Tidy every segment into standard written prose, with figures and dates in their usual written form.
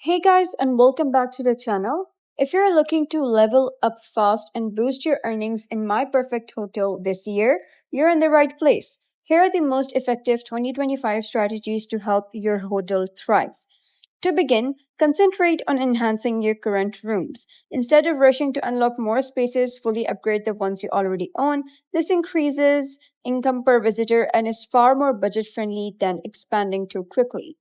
Hey guys, and welcome back to the channel. If you're looking to level up fast and boost your earnings in My Perfect Hotel this year, you're in the right place. Here are the most effective 2025 strategies to help your hotel thrive. To begin, concentrate on enhancing your current rooms. Instead of rushing to unlock more spaces, fully upgrade the ones you already own. This increases income per visitor and is far more budget friendly than expanding too quickly.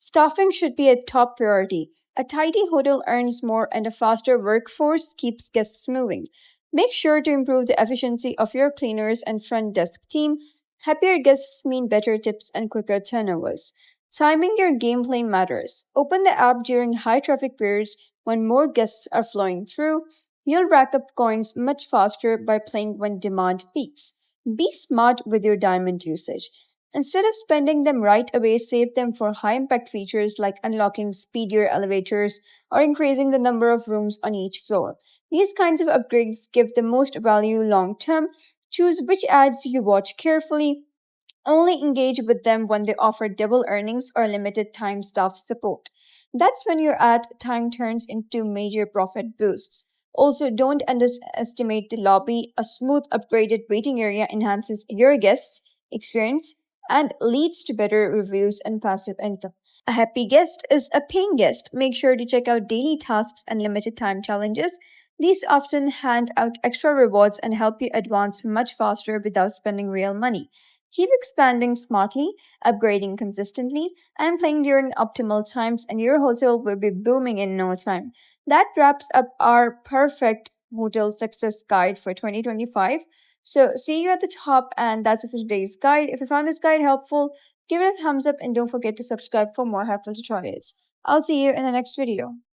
Staffing should be a top priority. A tidy hotel earns more and a faster workforce keeps guests moving. Make sure to improve the efficiency of your cleaners and front desk team. Happier guests mean better tips and quicker turnovers. Timing your gameplay matters. Open the app during high traffic periods when more guests are flowing through. You'll rack up coins much faster by playing when demand peaks. Be smart with your diamond usage. Instead of spending them right away, save them for high impact features like unlocking speedier elevators or increasing the number of rooms on each floor. These kinds of upgrades give the most value long term. Choose which ads you watch carefully. Only engage with them when they offer double earnings or limited time staff support. That's when your ad time turns into major profit boosts. Also, don't underestimate the lobby. A smooth, upgraded waiting area enhances your guests' experience and leads to better reviews and passive income. A happy guest is a paying guest. Make sure to check out daily tasks and limited time challenges. These often hand out extra rewards and help you advance much faster without spending real money. Keep expanding smartly, upgrading consistently, and playing during optimal times, and your hotel will be booming in no time. That wraps up our perfect hotel success guide for 2025. So, see you at the top, and that's it for today's guide. If you found this guide helpful, give it a thumbs up and don't forget to subscribe for more helpful tutorials. I'll see you in the next video.